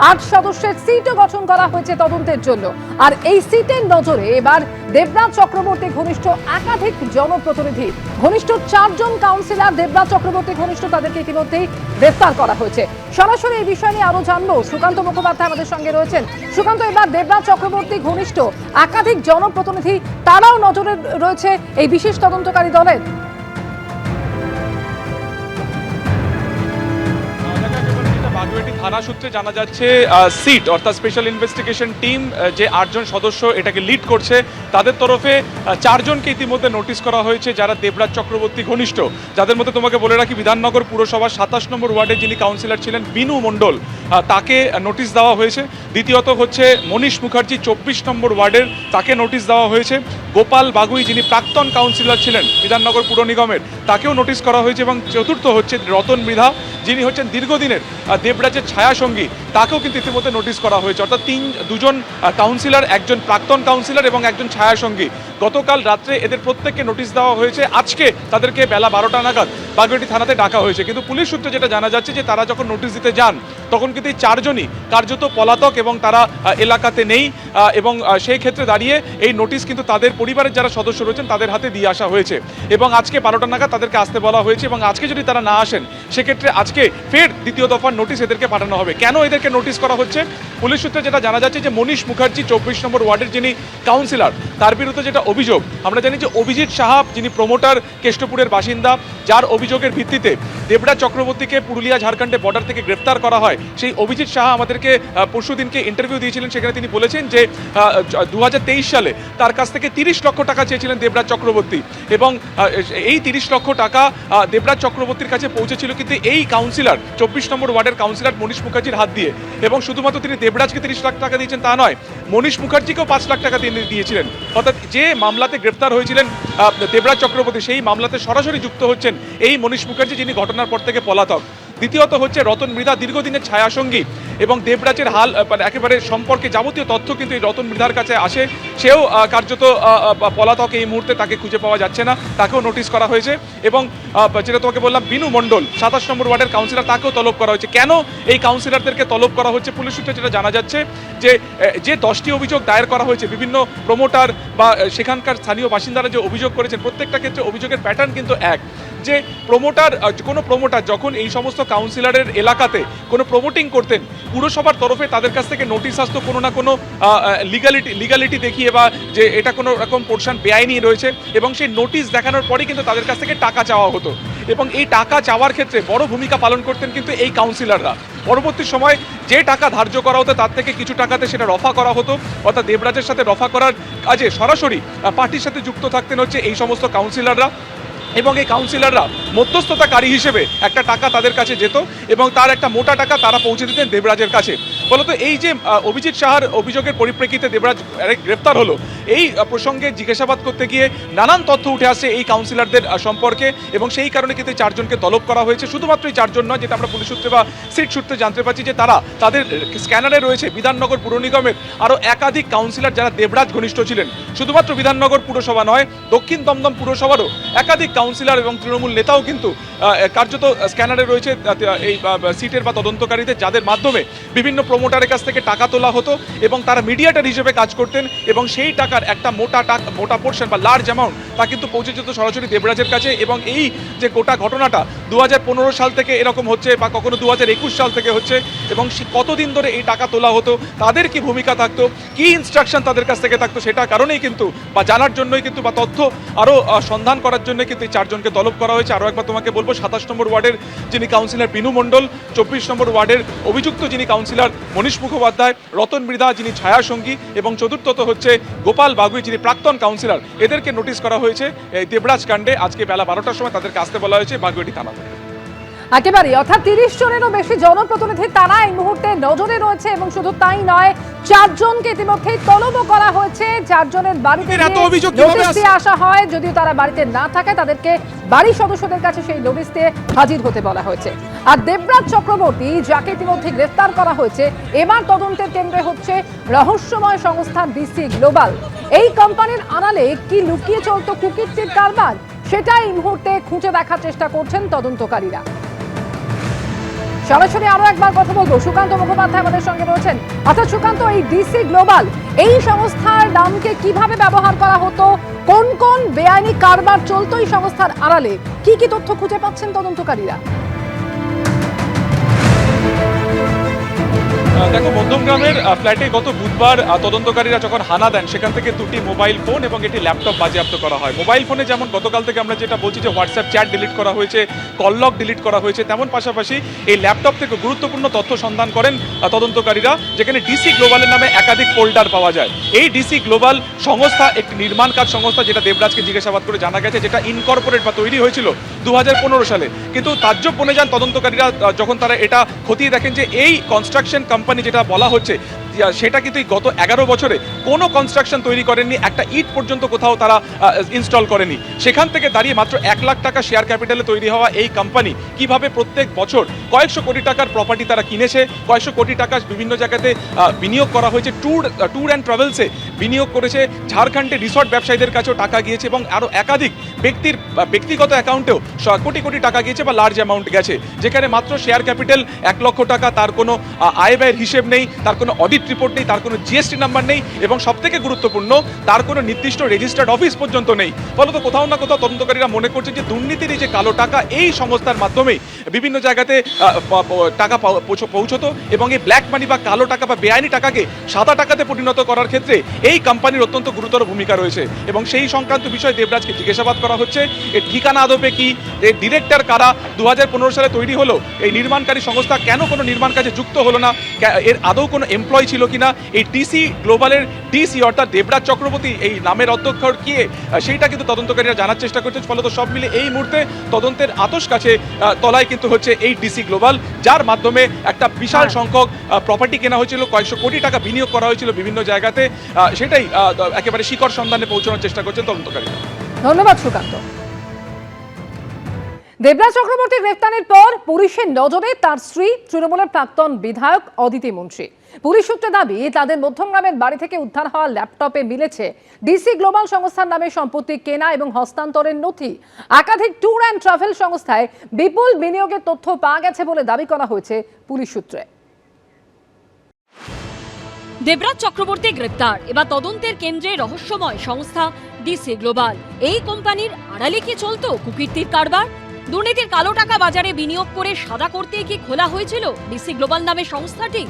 8 সদস্যের সিটও গঠন করা হয়েছে তদন্তের জন্য। আর এই সিটের নজরে এবার দেবরাজ চক্রবর্তী ঘনিষ্ঠ একাধিক জনপ্রতিনিধি, ঘনিষ্ঠ 4 জন কাউন্সিলর দেবরাজ চক্রবর্তী ঘনিষ্ঠ, তাদেরকে ইতিমধ্যেই গ্রেফতার করা হয়েছে। সরাসরি এই বিষয় নিয়ে আরো জানবো, সুকান্ত মুখোপাধ্যায় আমাদের সঙ্গে রয়েছেন। সুকান্ত, এবার দেবরাজ চক্রবর্তী ঘনিষ্ঠ একাধিক জনপ্রতিনিধি, তারাও নজরে রয়েছে এই বিশেষ তদন্তকারী দলের। বাগুইআটি থানা সূত্রে জানা যাচ্ছে সিট অর্থাৎ স্পেশাল ইনভেস্টিগেশন টিম যে 8 জন সদস্য এটাকে লিড করছে, তাদের তরফে 4 জনকে ইতিমধ্যে নোটিশ করা হয়েছে যারা দেবরাজ চক্রবর্তী ঘনিষ্ঠ। যাদের মধ্যে তোমাকে বলে রাখি, বিধাননগর পুরসভার 27 নম্বর ওয়ার্ডের যিনি কাউন্সিলর ছিলেন বিনু মণ্ডল, তাকে নোটিশ দেওয়া হয়েছে। দ্বিতীয়ত হচ্ছে মনীষ মুখার্জি 24 নম্বর ওয়ার্ডের, তাকে নোটিশ দেওয়া হয়েছে। গোপাল বাগুই যিনি প্রাক্তন কাউন্সিলর ছিলেন বিধাননগর পুর নিগমের, তাকেও নোটিশ করা হয়েছে। এবং চতুর্থ হচ্ছে রতন মৃধা, যিনি হচ্ছেন দীর্ঘদিনের দেবরাজের ছায়াসঙ্গী, তাকেও কিন্তু ইতিমধ্যে নোটিশ করা হয়েছে। অর্থাৎ দুজন কাউন্সিলর, একজন প্রাক্তন কাউন্সিলর এবং একজন ছায়াসঙ্গী। গতকাল রাত্রে এদের প্রত্যেককে নোটিশ দেওয়া হয়েছে। আজকে তাদেরকে বেলা 12টা নাগাদ বাগুইআটি থানাতে ডাকা হয়েছে। কিন্তু পুলিশ সূত্রে যেটা জানা যাচ্ছে যে তারা যখন নোটিশ দিতে যান তখন কিন্তু এই 4 জনই কার্যত পলাতক এবং তারা এলাকাতে নেই। এবং সেই ক্ষেত্রে দাঁড়িয়ে এই নোটিশ কিন্তু তাদের পরিবারের যারা সদস্য রয়েছেন তাদের হাতে দিয়ে আসা হয়েছে। এবং আজকে 12টা নাগাদ তাদেরকে আসতে বলা হয়েছে। এবং আজকে যদি তারা না আসেন সেক্ষেত্রে আজকে ফের দ্বিতীয় দফার নোটিশ এদেরকে পাঠানো হবে। কেন এদেরকে নোটিশ করা হচ্ছে? পুলিশ সূত্রে যেটা জানা যাচ্ছে যে মনীষ মুখার্জি 24 নম্বর ওয়ার্ডের যিনি কাউন্সিলর, তার বিরুদ্ধে যেটা অভিযোগ, আমরা জানি যে অভিজিৎ সাহা যিনি প্রমোটার, কেষ্টপুরের বাসিন্দা, যার অভিযোগের ভিত্তিতে দেবরাজ চক্রবর্তীকে পুরুলিয়া ঝাড়খণ্ডে বর্ডার থেকে গ্রেফতার করা হয়। সেই অভিজিৎ সাহা আমাদেরকে পরশুদিনকে ইন্টারভিউ দিয়েছিলেন। সেখানে তিনি বলেছেন যে 2023 সালে তার কাছ থেকে 30 লক্ষ টাকা চেয়েছিলেন দেবরাজ চক্রবর্তী। এবং এই 30 লক্ষ টাকা দেবরাজ চক্রবর্তীর কাছে পৌঁছেছিল কিন্তু এই কাউন্সিলর 24 নম্বর ওয়ার্ডের কাউন্সিলর মনীষ মুখার্জির হাত দিয়ে। এবং শুধুমাত্র তিনি দেবরাজকে 30 লাখ টাকা দিয়েছেন তা নয়, মনীষ মুখার্জিকেও 5 লাখ টাকা দিয়েছিলেন। অর্থাৎ যে মামলাতে গ্রেফতার হয়েছিলেন দেবরাজ চক্রবর্তী, সেই মামলাতে সরাসরি যুক্ত হচ্ছেন এই মনীষ মুখার্জি, যিনি ঘটনার পর থেকে পলাতক। দ্বিতীয়ত হচ্ছে রতন মৃধা, দীর্ঘদিনের ছায়াসঙ্গী এবং দেবরাজের হাল একেবারে সম্পর্কে যাবতীয় তথ্য কিন্তু এই রতন মৃধার কাছে আসে। সেও কার্যত পলাতক, এই মুহূর্তে তাকে খুঁজে পাওয়া যাচ্ছে না, তাকেও নোটিশ করা হয়েছে। এবং যেটা তোমাকে বললাম বিনু মণ্ডল 27 নম্বর ওয়ার্ডের কাউন্সিলর, তাকেও তলব করা হয়েছে। কেন এই কাউন্সিলরদেরকে তলব করা হচ্ছে? পুলিশ সূত্রে যেটা জানা যাচ্ছে যে 10টি অভিযোগ দায়ের করা হয়েছে, বিভিন্ন প্রমোটার বা সেখানকার স্থানীয় বাসিন্দারা যে অভিযোগ করেছেন, প্রত্যেকটা ক্ষেত্রে অভিযোগের প্যাটার্ন কিন্তু এক। যে কোনো প্রমোটার যখন এই সমস্ত কাউন্সিলরের এলাকাতে কোনো প্রমোটিং করতেন, পুরসভার তরফে তাদের কাছ থেকে নোটিশ আসতো কোনো না কোনো লিগালিটি দেখিয়ে, বা যে এটা কোনো রকম পোর্শন বেআইনি রয়েছে, এবং সেই নোটিশ দেখানোর পরেই কিন্তু তাদের কাছ থেকে টাকা চাওয়া হতো। এবং এই টাকা চাওয়ার ক্ষেত্রে বড় ভূমিকা পালন করতেন কিন্তু এই কাউন্সিলররা। পরবর্তী সময় যে টাকা ধার্য করা হতো তার থেকে কিছু টাকাতে সেটা রফা করা হতো। অর্থাৎ দেবরাজের সাথে রফা করার কাজে সরাসরি পার্টির সাথে যুক্ত থাকতেন হচ্ছে এই সমস্ত কাউন্সিলররা। এবং এই কাউন্সিলররা মধ্যস্থতাকারী হিসেবে একটা টাকা তাদের কাছে যেত এবং তার একটা মোটা টাকা তারা পৌঁছে দিতেন দেবরাজের কাছে। বলতো এই যে অভিজিৎ সাহার অভিযোগের পরিপ্রেক্ষিতে দেবরাজ গ্রেফতার হলো, এই প্রসঙ্গে জিজ্ঞাসাবাদ করতে গিয়ে নানান তথ্য উঠে আসছে এই কাউন্সিলরদের সম্পর্কে। এবং সেই কারণে কিন্তু 4 জনকে তলব করা হয়েছে। শুধুমাত্র এই 4 জন নয়, যেটা আমরা পুলিশ সূত্রে বা সিট সূত্রে জানতে পারছি যে তাদের স্ক্যানারে রয়েছে বিধাননগর পুর নিগমের আরও একাধিক কাউন্সিলর যারা দেবরাজ ঘনিষ্ঠ ছিলেন। শুধুমাত্র বিধাননগর পুরসভা নয়, দক্ষিণ দমদম পুরসভারও একাধিক কাউন্সিলর এবং তৃণমূল নেতাও কিন্তু কার্যত স্ক্যানারে রয়েছে এই সিটের বা তদন্তকারীদের, যাদের মাধ্যমে বিভিন্ন প্রমোটারের কাছ থেকে টাকা তোলা হতো এবং তারা মিডিয়েটর হিসেবে কাজ করতেন। এবং সেই টাকার একটা মোটা পোর্শন বা লার্জ অ্যামাউন্ট তা কিন্তু পৌঁছে যেত সরাসরি দেবরাজের কাছে। এবং এই যে গোটা ঘটনাটা 2015 সাল থেকে এরকম হচ্ছে, বা কখনো 2021 সাল থেকে হচ্ছে, এবং কতদিন ধরে এই টাকা তোলা হতো, তাদের কি ভূমিকা থাকতো, কি ইনস্ট্রাকশন তাদের কাছ থেকে থাকতো, সেটা কারণেই কিন্তু বা জানার জন্যই কিন্তু বা তথ্য আরও সন্ধান করার জন্য কিন্তু এই 4 জনকে তলব করা হয়েছে। আরও একবার তোমাকে বলবো, 27 নম্বর ওয়ার্ডের যিনি কাউন্সিলর বিনু মণ্ডল, 24 নম্বর ওয়ার্ডের অভিযুক্ত যিনি কাউন্সিলর মনীষ মুখোপাধ্যায়, রতন মৃধা যিনি ছায়াসঙ্গী, এবং চতুর্থত হচ্ছে গোপাল বাগুই যিনি প্রাক্তন কাউন্সিলর, এদেরকে নোটিশ করা হয়েছে এই দেবরাজ কাণ্ডে। আজকে বেলা 12টার সময় তাদেরকে আসতে বলা হয়েছে বাগুইআটি থানাতে। একেবারে, অর্থাৎ 30 জনেরও বেশি জনপ্রতিনিধি তারা এই মুহূর্তে নজরে রয়েছে। এবং শুধু তাই নয়, 4 জনকে ইতিমধ্যে তলব করা হয়েছে। 4 জনের বাড়িতে নোটিশ দিয়ে আসা হয়, যদিও তারা বাড়িতে না থাকে তাদেরকে বাড়ির সদস্যদের কাছে সেই নোটিশ দিয়ে হাজির হতে বলা হয়েছে। আর দেবরাজ চক্রবর্তী, যাকে ইতিমধ্যে গ্রেফতার করা হয়েছে, এবার তদন্তের কেন্দ্রে হচ্ছে রহস্যময় সংস্থা ডিসি গ্লোবাল। এই কোম্পানির আড়ালে কি লুকিয়ে চলতো কুকীর্তির কারবার, সেটা এই মুহূর্তে খুঁজে দেখার চেষ্টা করছেন তদন্তকারীরা। সরাসরি আরো একবার কথা বলবো, সুকান্ত মুখোপাধ্যায় আমাদের সঙ্গে রয়েছেন। অর্থাৎ সুকান্ত, এই ডিসি গ্লোবাল এই সংস্থার নামকে কিভাবে ব্যবহার করা হতো, কোন কোন বেআইনি কারবার চলতো এই সংস্থার আড়ালে, কি কি তথ্য খুঁজে পাচ্ছেন তদন্তকারীরা? দেখো, মধ্যমগ্রামের ফ্ল্যাটে গত বুধবার তদন্তকারীরা যখন হানা দেন, সেখান থেকে দুটি মোবাইল ফোন এবং একটি ল্যাপটপ বাজেয়াপ্ত করা হয়। মোবাইল ফোনে যেমন গতকাল থেকে আমরা যেটা বলছি যে হোয়াটসঅ্যাপ চ্যাট ডিলিট করা হয়েছে, কল লগ ডিলিট করা হয়েছে, তেমন পাশাপাশি এই ল্যাপটপ থেকে গুরুত্বপূর্ণ তথ্য সন্ধান করেন তদন্তকারীরা, যেখানে ডিসি গ্লোবালের নামে একাধিক ফোল্ডার পাওয়া যায়। এই ডিসি গ্লোবাল সংস্থা একটি নির্মাণ কাজ সংস্থা, যেটা দেবরাজকে জিজ্ঞাসাবাদ করে জানা গেছে, যেটা ইনকর্পোরেট বা তৈরি হয়েছিল 2015 সালে। কিন্তু তাজ্জব বনে যান তদন্তকারীরা যখন তারা এটা খতিয়ে দেখেন যে এই কনস্ট্রাকশন কোম্পানি যেটা বলা হচ্ছে সেটা কিন্তু গত 11 বছরে কোনো কনস্ট্রাকশন তৈরি করেননি, একটা ইট পর্যন্ত কোথাও তারা ইনস্টল করেনি। সেখান থেকে দাঁড়িয়ে মাত্র 1 লাখ টাকা শেয়ার ক্যাপিটালে তৈরি হওয়া এই কোম্পানি কিভাবে প্রত্যেক বছর কয়েকশো কোটি টাকার প্রপার্টি তারা কিনেছে, কয়েকশো কোটি টাকা বিভিন্ন জায়গাতে বিনিয়োগ করা হয়েছে, ট্যুর অ্যান্ড ট্রাভেলসে বিনিয়োগ করেছে, ঝাড়খণ্ডে রিসর্ট ব্যবসায়ীদের কাছেও টাকা গিয়েছে এবং আরও একাধিক ব্যক্তির ব্যক্তিগত অ্যাকাউন্টেও কোটি কোটি টাকা গিয়েছে বা লার্জ অ্যামাউন্ট গেছে, যেখানে মাত্র শেয়ার ক্যাপিটাল 1 লক্ষ টাকা, তার কোনো আয় ব্যয়ের হিসেব নেই, তার কোনো অডিট রিপোর্ট নেই, তার কোনো জিএসটি নাম্বার নেই এবং সবথেকে গুরুত্বপূর্ণ তার কোনো নির্দিষ্ট রেজিস্টার্ড অফিস পর্যন্ত নেই। ফলত কোথাও না কোথাও তদন্তকারীরা মনে করছে যে দুর্নীতির এই যে কালো টাকা এই সংস্থার মাধ্যমেই বিভিন্ন জায়গাতে টাকা পৌঁছতো এবং এই ব্ল্যাক মানি বা কালো টাকা বা বেআইনি টাকাকে সাদা টাকাতে পরিণত করার ক্ষেত্রে এই কোম্পানির অত্যন্ত গুরুতর ভূমিকা রয়েছে এবং সেই সংক্রান্ত বিষয়ে দেবরাজকে জিজ্ঞাসাবাদ করা হচ্ছে। এর ঠিকানা আদপে কি, এর ডিরেক্টর কারা, 2015 সালে তৈরি হলো এই নির্মাণকারী সংস্থা কেন কোনো নির্মাণ কাজে যুক্ত হলো না, এর আদৌ কোনো এমপ্লয় ছিল কিনা, এই ডিসি গ্লোবালের ডিসি অর্থাৎ দেবরাজ চক্রবর্তী এই নামের অধ্যক্ষ কি, সেইটা কিন্তু তদন্তকারীরা জানার চেষ্টা করছে। ফলত সব মিলে এই মুহূর্তে তদন্তের আতশ কাছে তলায় কিন্তু হচ্ছে এই ডিসি গ্লোবাল, যার মাধ্যমে একটা বিশাল সংখ্যক প্রপার্টি কেনা হয়েছিল, কয়েকশো কোটি টাকা বিনিয়োগ করা হয়েছিল বিভিন্ন জায়গাতে, সেটাই একেবারে শিকড় সন্ধানে পৌঁছানোর চেষ্টা করছেন তদন্তকারীরা। ধন্যবাদ সুকান্ত। দেবরাজ চক্রবর্তী গ্রেফতারের পর পুলিশের নজরে তার স্ত্রী তৃণমূলের প্রাক্তন বিধায়ক অদিতি মুন্সি। পুলিশ সূত্রে দাবি, তাদের মধ্যমগ্রামের বাড়ি থেকে উদ্ধার হওয়া ল্যাপটপে মিলেছে ডিসি গ্লোবাল সংস্থার নামে সম্পত্তি কেনা এবং হস্তান্তরের নথি। একাধিক ট্যুর অ্যান্ড ট্রাভেল সংস্থায় বিপুল বিনিয়োগের তথ্য পাওয়া গেছে বলে দাবি করা হয়েছে পুলিশ সূত্রে। দেবরাজ চক্রবর্তী গ্রেপ্তার, এবার তদন্তের কেন্দ্রে রহস্যময় সংস্থা ডিসি গ্লোবাল। এই কোম্পানির আড়ালে কি চলতো কুকীর্তির কারবার? দুর্নীতির কালো টাকা বাজারে বিনিয়োগ করে সাদা করতে কি খোলা হয়েছিল ডিসি গ্লোবাল নামে সংস্থাটি?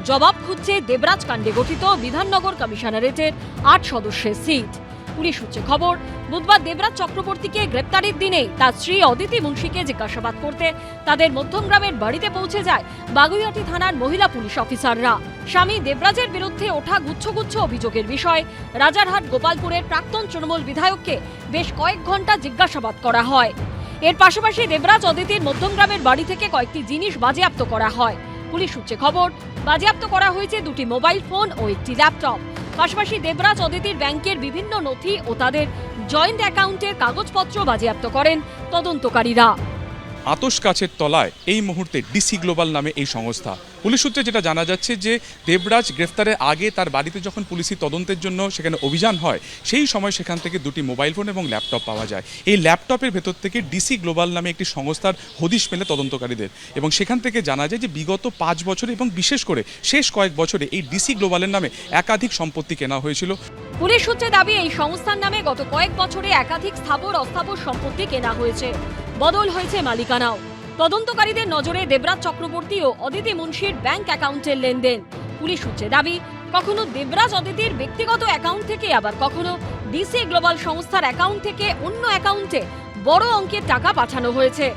জবাব খুঁজছে দেবরাজ কাণ্ডে গঠিত বিধাননগর কমিশনারেটের 8 সদস্যের সিট। পুলিশ সূত্রে খবর, বুধবার দেবরাজ চক্রবর্তীকে গ্রেপ্তারের দিনেই তার স্ত্রী অদিতি মুন্সিকে জিজ্ঞাসাবাদ করতে তাদের মধ্যমগ্রামের বাড়িতে পৌঁছে যায় বাগুইআটি থানার মহিলা পুলিশ অফিসাররা। স্বামী দেবরাজের বিরুদ্ধে ওঠা গুচ্ছ অভিযোগের বিষয় রাজারহাট গোপালপুরের প্রাক্তন তৃণমূল বিধায়ককে বেশ কয়েক ঘন্টা জিজ্ঞাসাবাদ করা হয়। এর পাশাপাশি দেবরাজ অদিতির মধ্যমগ্রামের বাড়ি থেকে কয়েকটি জিনিস বাজেয়াপ্ত করা হয়। পুলিশ সূত্রে খবর, বাজেয়াপ্ত করা হয়েছে 2টি মোবাইল ফোন ও একটি ল্যাপটপ। পাশাপাশি দেবরাজ অদিতির ব্যাংকের বিভিন্ন নথি ও তাদের জয়েন্ট অ্যাকাউন্টের কাগজপত্র বাজেয়াপ্ত করেন তদন্তকারীরা। আতশ কাছের তলায় এই মুহূর্তে ডিসি গ্লোবাল নামে এই সংস্থা। পুলিশ সূত্রে যেটা জানা যাচ্ছে যে দেবরাজ গ্রেফতারের আগে তার বাড়িতে যখন পুলিশি তদন্তের জন্য সেখানে অভিযান হয়, সেই সময় সেখান থেকে 2টি মোবাইল ফোন এবং ল্যাপটপ পাওয়া যায়। এই ল্যাপটপের ভেতর থেকে ডিসি গ্লোবাল নামে একটি সংস্থার হদিশ মেলে তদন্তকারীদের এবং সেখান থেকে জানা যায় যে বিগত 5 বছরে এবং বিশেষ করে শেষ কয়েক বছরে এই ডিসি গ্লোবালের নামে একাধিক সম্পত্তি কেনা হয়েছিল। পুলিশ সূত্রে দাবি, এই সংস্থার নামে গত কয়েক বছরে একাধিক স্থাবর অস্থাবর সম্পত্তি কেনা হয়েছে, বদল হয়েছে মালিকানাও। তদন্তকারীদের নজরে দেবরাজ চক্রবর্তী ও অদিতি মুন্সির ব্যাংক অ্যাকাউন্টের লেনদেন। পুলিশ সূত্রে দাবি, কখনো দেবরাজ অদিতির ব্যক্তিগত অ্যাকাউন্ট থেকে, আবার কখনো ডিসি গ্লোবাল সংস্থার অ্যাকাউন্ট থেকে অন্য অ্যাকাউন্টে বড় অঙ্কের টাকা পাঠানো হয়েছে।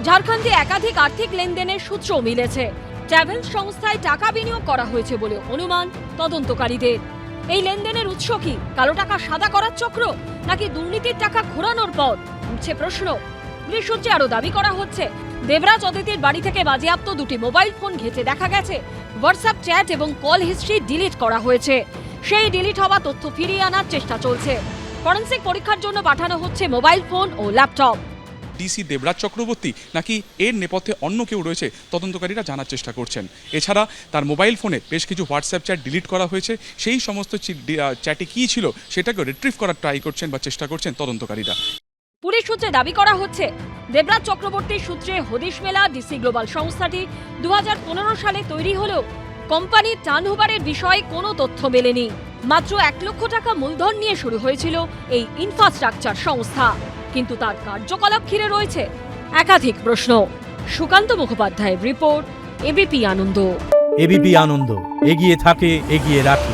ঝাড়খণ্ডে একাধিক আর্থিক লেনদেনের সূত্রও মিলেছে। ট্রাভেল সংস্থায় টাকা বিনিয়োগ করা হয়েছে বলে অনুমান তদন্তকারীদের। এই লেনদেনের উৎস কি? কালো টাকা সাদা করার চক্র, নাকি দুর্নীতির টাকা ঘোরানোর পথ? উঠছে প্রশ্ন। পুলিশ সূত্রে আরো দাবি করা হচ্ছে, দেবরাজ অদিতির বাড়ি থেকে বাজেয়াপ্ত 2টি মোবাইল ফোন ঘেঁটে দেখা গেছে হোয়াটসঅ্যাপ চ্যাট এবং কল হিস্ট্রি ডিলিট করা হয়েছে। সেই ডিলিট হওয়া তথ্য ফিরিয়ে আনার চেষ্টা চলছে। ফরেনসিক পরীক্ষার জন্য পাঠানো হচ্ছে মোবাইল ফোন ও ল্যাপটপ। ডিসি দেবরাজ চক্রবর্তী নাকি এর নেপথ্যে অন্য কেউ রয়েছে, তদন্তকারীরা জানার চেষ্টা করছেন। এছাড়া তার মোবাইল ফোনে বেশ কিছু হোয়াটসঅ্যাপ চ্যাট ডিলিট করা হয়েছে, সেই সমস্ত চ্যাটে কী ছিল সেটাকে রিট্রিভ করার ট্রাই করছেন বা চেষ্টা করছেন তদন্তকারীরা। পুলিশ সূত্রে দাবি করা হচ্ছে, দেবরাজ চক্রবর্তীর সূত্রে হদিশ মেলা ডিসি গ্লোবাল সংস্থাটি 2015 সালে তৈরি হলেও কোম্পানির টার্নওভারের বিষয়ে কোনো তথ্য মেলেনি। মাত্র 1 লক্ষ টাকা মূলধন নিয়ে শুরু হয়েছিল এই ইনফ্রাস্ট্রাকচার সংস্থা, কিন্তু তার কার্যকলাপ ঘিরে রয়েছে একাধিক প্রশ্ন। সুকান্ত মুখোপাধ্যায়ের রিপোর্ট, এবিপি আনন্দ। এবিপি আনন্দ, এগিয়ে থাকে, এগিয়ে রাখে।